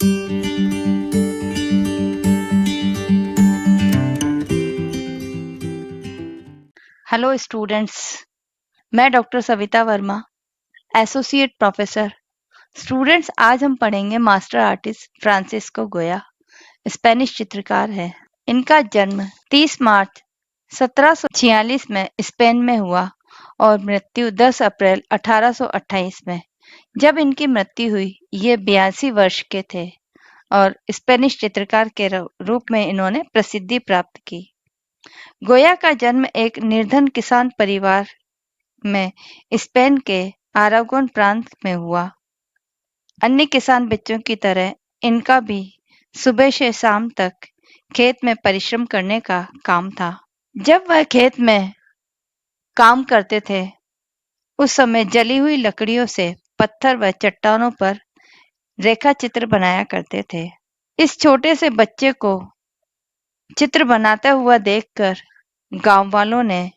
Hello students, मैं doctor Savita Verma, associate professor. Students, आज हम पढ़ेंगे मास्टर आर्टिस्ट फ्रांसिस्को गोया। स्पेनिश चित्रकार है। इनका जन्म 30 मार्च 1746 में स्पेन में हुआ और मृत्यु 10 अप्रैल 1828 में। जब इनकी मृत्यु हुई ये 82 वर्ष के थे और स्पेनिश चित्रकार के रूप में इन्होंने प्रसिद्धि प्राप्त की। गोया का जन्म एक निर्धन किसान परिवार में स्पेन के अरागोन प्रांत में हुआ। अन्य किसान बच्चों की तरह इनका भी सुबह से शाम तक खेत में परिश्रम करने का काम था। जब वह खेत में काम करते थे उस समय जली हुई लकड़ियों से पत्थर व चट्टानों पर रेखा चित्र बनाया करते थे। इस छोटे से बच्चे को चित्र बनाता हुआ देखकर गांव वालों ने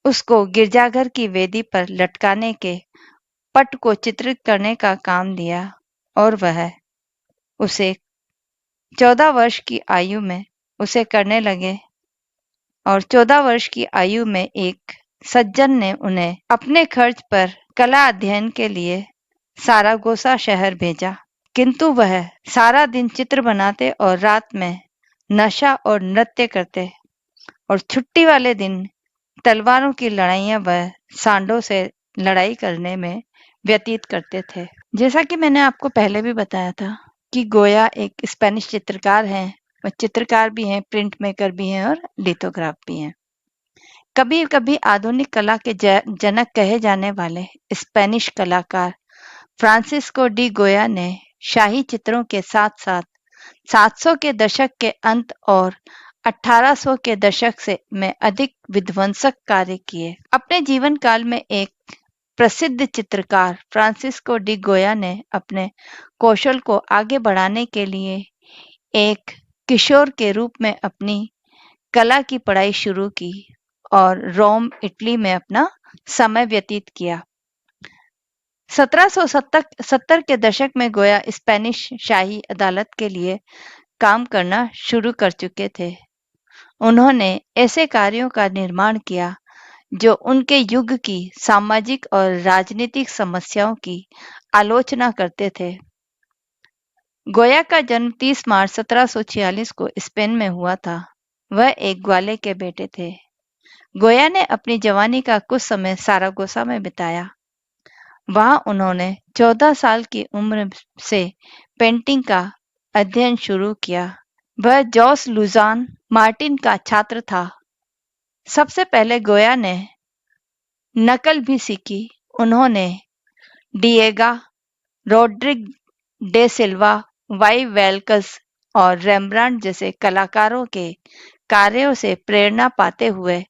उसको गिरजाघर की वेदी पर लटकाने के पट को चित्रित करने का काम दिया और वह उसे 14 वर्ष की आयु में उसे करने लगे और 14 वर्ष की आयु में एक सज्जन ने उन्हें अपने खर्च पर कला अध्ययन के लिए सारागोसा शहर भेजा। किंतु वह सारा दिन चित्र बनाते और रात में नशा और नृत्य करते और छुट्टी वाले दिन तलवारों की लड़ाइयां व सांडों से लड़ाई करने में व्यतीत करते थे। जैसा कि मैंने आपको पहले भी बताया था कि गोया एक स्पेनिश चित्रकार हैं। वह चित्रकार भी हैं, प्रिंट मेकर भी हैं और लिथोग्राफ भी हैं। कभी कभी आधुनिक कला के जनक कहे जाने वाले स्पेनिश कलाकार फ्रांसिस्को डी गोया ने शाही चित्रों के साथ साथ 700 के दशक के अंत और 1800 के दशक से में अधिक विध्वंसक कार्य किए। अपने जीवन काल में एक प्रसिद्ध चित्रकार फ्रांसिस्को डी गोया ने अपने कौशल को आगे बढ़ाने के लिए एक किशोर के रूप में अपनी कला की पढ़ाई शुरू की और रोम, इटली में अपना समय व्यतीत किया। 1770 के दशक में गोया स्पेनिश शाही अदालत के लिए काम करना शुरू कर चुके थे। उन्होंने ऐसे कार्यों का निर्माण किया जो उनके युग की सामाजिक और राजनीतिक समस्याओं की आलोचना करते थे। गोया का जन्म 30 मार्च 1746 को स्पेन में हुआ था। वह एक ग्वाले के बेटे थे। गोया ने अपनी जवानी का कुछ समय सारागोसा में बिताया। वहां उन्होंने 14 साल की उम्र से पेंटिंग का अध्ययन शुरू किया। वह जॉस लुजान मार्टिन का छात्र था। सबसे पहले गोया ने नकल भी सीखी। उन्होंने डिएगा, रोड्रिग डे सिल्वा, वाई वेल्कस और रेम्ब्रांड जैसे कलाकारों के कार्यों से प्रेरणा पाते हुए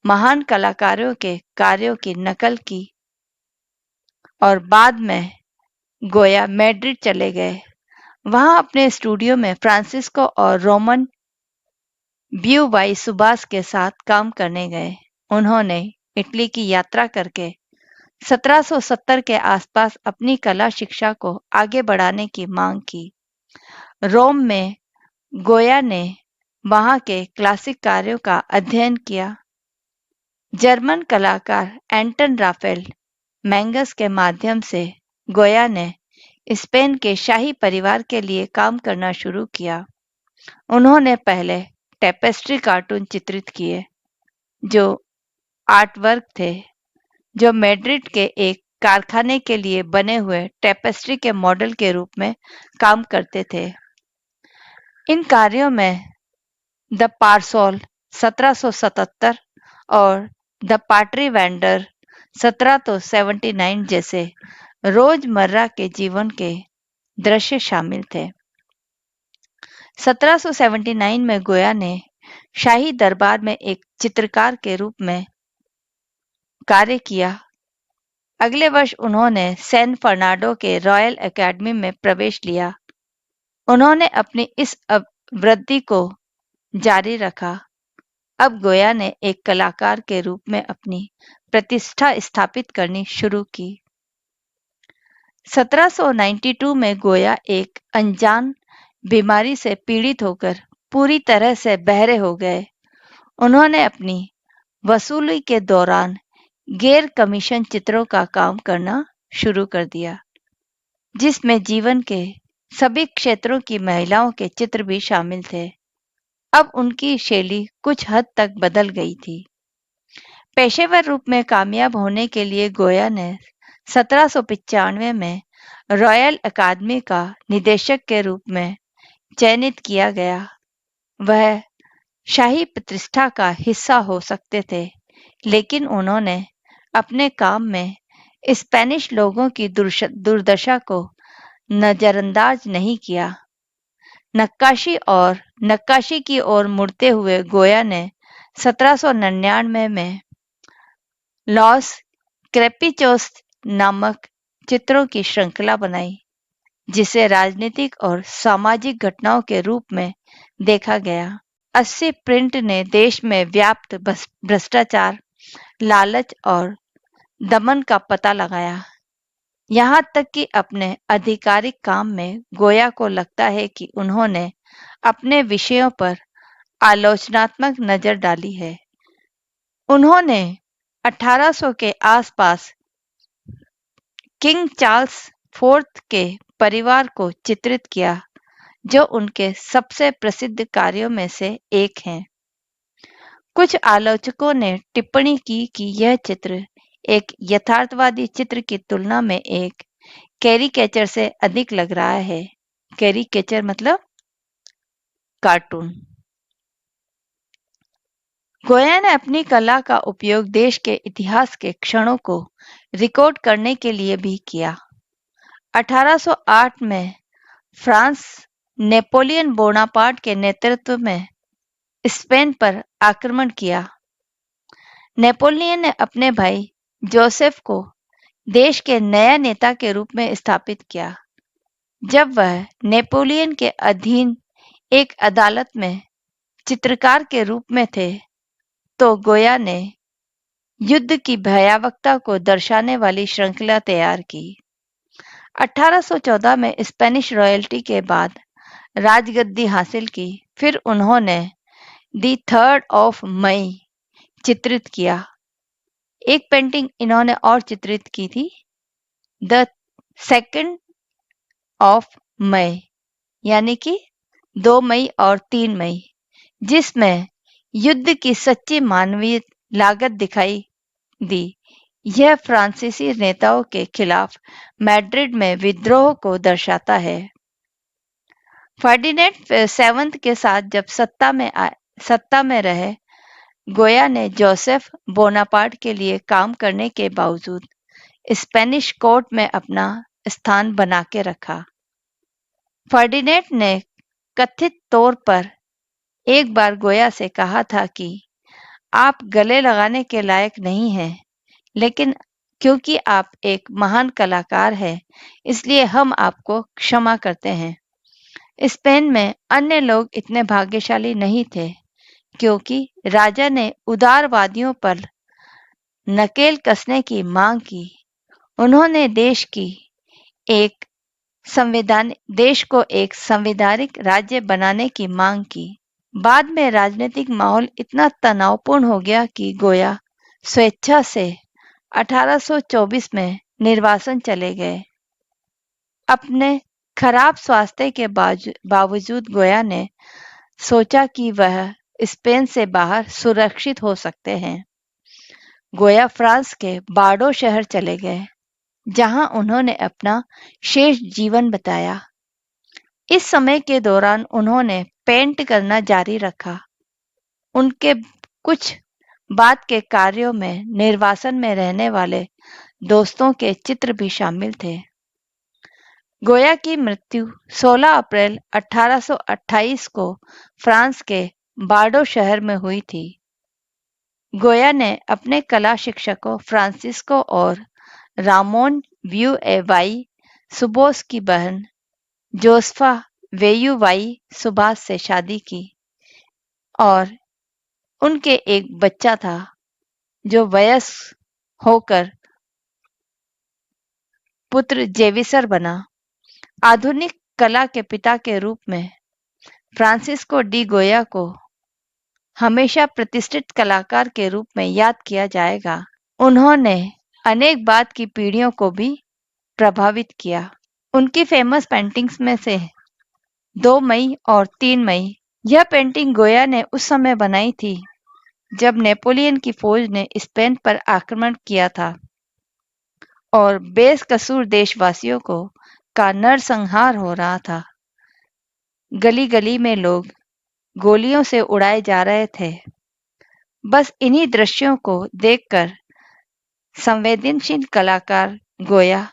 महान कलाकारों के कार्यों की नकल की और बाद में गोया मैड्रिड चले गए। वहां अपने स्टूडियो में फ्रांसिस्को और रोमन ब्यूवाई सुबास के साथ काम करने गए। उन्होंने इटली की यात्रा करके 1770 के आसपास अपनी कला शिक्षा को आगे बढ़ाने की मांग की। रोम में गोया ने वहां के क्लासिक कार्यों का अध्ययन किया। जर्मन कलाकार एंटन राफेल मैंगस के माध्यम से गोया ने स्पेन के शाही परिवार के लिए काम करना शुरू किया। उन्होंने पहले टेपेस्ट्री कार्टून चित्रित किए जो आर्टवर्क थे, जो मैड्रिड के एक कारखाने के लिए बने हुए टेपेस्ट्री के मॉडल के रूप में काम करते थे। इन कार्यों में द पारसोल 1777 और द पाट्री वेंडर 1779 जैसे रोजमर्रा के जीवन के दृश्य शामिल थे। 1779 में गोया ने शाही दरबार में एक चित्रकार के रूप में कार्य किया। अगले वर्ष उन्होंने सैन फर्नांडो के रॉयल एकेडमी में प्रवेश लिया। उन्होंने अपनी इस वृद्धि को जारी रखा। अब गोया ने एक कलाकार के रूप में अपनी प्रतिष्ठा स्थापित करनी शुरू की। 1792 में गोया एक अनजान बीमारी से पीड़ित होकर पूरी तरह से बहरे हो गए। उन्होंने अपनी वसूली के दौरान गैर कमीशन चित्रों का काम करना शुरू कर दिया, जिसमें जीवन के सभी क्षेत्रों की महिलाओं के चित्र भी शामिल थे। अब उनकी शैली कुछ हद तक बदल गई थी। पेशेवर रूप में कामयाब होने के लिए गोया ने 1795 में रॉयल अकादमी का निदेशक के रूप में चयनित किया गया। वह शाही प्रतिष्ठा का हिस्सा हो सकते थे, लेकिन उन्होंने अपने काम में स्पेनिश लोगों की दुर्दशा को नजरअंदाज नहीं किया। नक्काशी की ओर मुड़ते हुए गोया ने 1799 में लॉस क्रेपिचोस नामक चित्रों की श्रृंखला बनाई, जिसे राजनीतिक और सामाजिक घटनाओं के रूप में देखा गया। 80 प्रिंट ने देश में व्याप्त भ्रष्टाचार, लालच और दमन का पता लगाया। यहाँ तक कि अपने आधिकारिक काम में गोया को लगता है कि उन्होंने अपने विषयों पर आलोचनात्मक नजर डाली है। उन्होंने 1800 के आसपास किंग चार्ल्स फोर्थ के परिवार को चित्रित किया, जो उनके सबसे प्रसिद्ध कार्यों में से एक है। कुछ आलोचकों ने टिप्पणी की कि यह चित्र एक यथार्थवादी चित्र की तुलना में एक कैरिकेचर से अधिक लग रहा है। कैरिकेचर मतलब कार्टून। गोया ने अपनी कला का उपयोग देश के इतिहास के क्षणों को रिकॉर्ड करने के लिए भी किया। 1808 में फ्रांस नेपोलियन बोनापार्ट के नेतृत्व में स्पेन पर आक्रमण किया। नेपोलियन ने अपने भाई जोसेफ को देश के नया नेता के रूप में स्थापित किया। जब वह नेपोलियन के अधीन एक अदालत में चित्रकार के रूप में थे, तो गोया ने युद्ध की भयावहता को दर्शाने वाली श्रृंखला तैयार की। 1814 में स्पेनिश रॉयल्टी के बाद राजगद्दी हासिल की। फिर उन्होंने दी 3rd ऑफ मई चित्रित किया। एक पेंटिंग इन्होंने और चित्रित की थी, द 2nd ऑफ मई, यानी कि 2 मई और 3 मई, जिसमें युद्ध की सच्ची मानवीय लागत दिखाई दी। यह फ्रांसीसी नेताओं के खिलाफ मैड्रिड में विद्रोह को दर्शाता है। फर्डिनेंड सेवंथ के साथ जब सत्ता में रहे, गोया ने जोसेफ बोनापार्ट के लिए काम करने के बावजूद स्पेनिश कोर्ट में अपना स्थान बना के रखा। फर्डिनेंड ने कथित तौर पर एक बार गोया से कहा था कि आप गले लगाने के लायक नहीं हैं, लेकिन क्योंकि आप एक महान कलाकार हैं, इसलिए हम आपको क्षमा करते हैं। स्पेन में अन्य लोग इतने भाग्यशाली नहीं थे, क्योंकि राजा ने उदारवादियों पर नकेल कसने की मांग की। उन्होंने देश को एक संवैधानिक राज्य बनाने की मांग की। बाद में राजनीतिक माहौल इतना तनावपूर्ण हो गया कि गोया स्वेच्छा से 1824 में निर्वासन चले गए। अपने खराब स्वास्थ्य के बावजूद गोया ने सोचा कि वह स्पेन से बाहर सुरक्षित हो सकते हैं। गोया फ्रांस के बार्डो शहर चले गए, जहां उन्होंने अपना शेष जीवन बिताया। इस समय के दौरान उन्होंने पेंट करना जारी रखा। उनके कुछ बाद के कार्यों में निर्वासन में रहने वाले दोस्तों के चित्र भी शामिल थे। गोया की मृत्यु 16 अप्रैल 1828 को फ्रांस के बार्डो शहर में हुई थी। गोया ने अपने कला शिक्षकों फ्रांसिस्को और रामोन व्यू ए वाई सुबोस की बहन जोसेफा वेयू वाई सुबास से शादी की और उनके एक बच्चा था, जो वयस्क होकर पुत्र जेविसर बना। आधुनिक कला के पिता के रूप में फ्रांसिस्को डी गोया को हमेशा प्रतिष्ठित कलाकार के रूप में याद किया जाएगा। उन्होंने अनेक बाद की पीढ़ियों को भी प्रभावित किया। उनकी फेमस पेंटिंग्स में से 2 मई और 3 मई। यह पेंटिंग गोया ने उस समय बनाई थी जब नेपोलियन की फौज ने स्पेन पर आक्रमण किया था और बेकसूर देशवासियों का नरसंहार हो रहा था। गली गली में लोग गोलियों से उड़ाए जा रहे थे। बस इन्हीं दृश्यों को देखकर संवेदनशील कलाकार गोया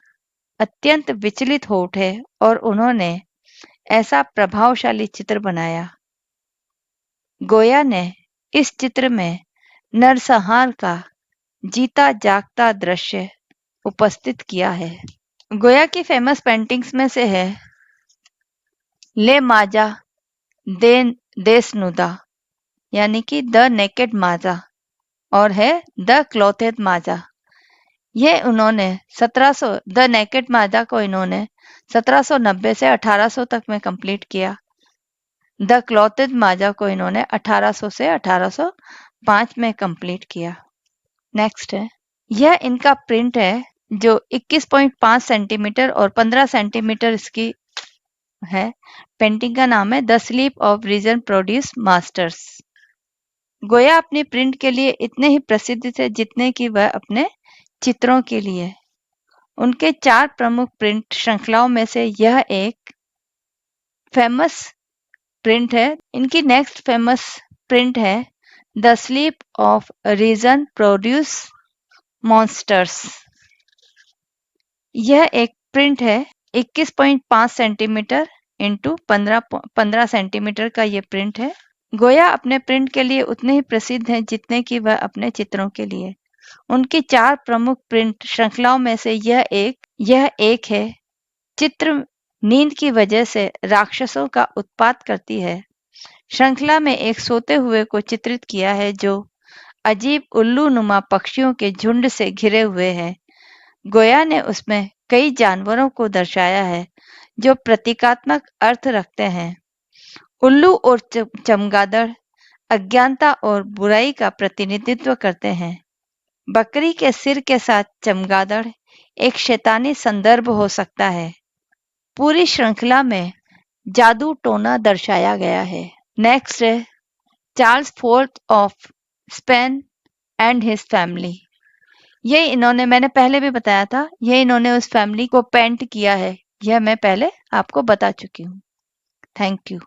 अत्यंत विचलित हो उठे और उन्होंने ऐसा प्रभावशाली चित्र बनाया। गोया ने इस चित्र में नरसंहार का जीता जागता दृश्य उपस्थित किया है। गोया की फेमस पेंटिंग्स में से है ले माजा देसनुदा यानी कि द नेकेड माजा और है द क्लॉथेड माजा। ये उन्होंने 1700 द नेकेड माजा को इन्होंने 1790 से 1800 तक में कंप्लीट किया। द क्लॉथेड माजा को इन्होंने 1800 से 1805 में कंप्लीट किया। नेक्स्ट है, यह इनका प्रिंट है जो 21.5 सेंटीमीटर और 15 सेंटीमीटर इसकी है। पेंटिंग का नाम है the sleep of reason produce masters. Goya अपनी प्रिंट के लिए इतने ही प्रसिद्ध थे जितने कि वह अपने चित्रों के लिए। उनके 4 प्रमुख प्रिंट श्रृंखलाओं में से यह एक फेमस प्रिंट है। इनकी नेक्स्ट फेमस प्रिंट है the sleep of reason produce monsters. यह एक प्रिंट है 21.5 सेंटीमीटर इंटू 15 सेंटीमीटर का ये प्रिंट है। गोया अपने प्रिंट के लिए उतने ही प्रसिद्ध हैं जितने कि वह अपने चित्रों के लिए। उनकी 4 प्रमुख प्रिंट श्रृंखलाओं में से यह एक है। चित्र नींद की वजह से राक्षसों का उत्पात करती है। श्रृंखला में एक सोते हुए को चित्रित किया है जो अजीब उल्लू नुमा पक्षियों के झुंड से घिरे हुए है। गोया ने उसमें कई जानवरों को दर्शाया है जो प्रतीकात्मक अर्थ रखते हैं। उल्लू और चमगादड़ अज्ञानता और बुराई का प्रतिनिधित्व करते हैं। बकरी के सिर के साथ चमगादड़ एक शैतानी संदर्भ हो सकता है। पूरी श्रृंखला में जादू टोना दर्शाया गया है। नेक्स्ट है Charles fourth of Spain and his family. ये इन्होंने, मैंने पहले भी बताया था, ये इन्होंने उस फैमिली को पेंट किया है। यह मैं पहले आपको बता चुकी हूँ। Thank you.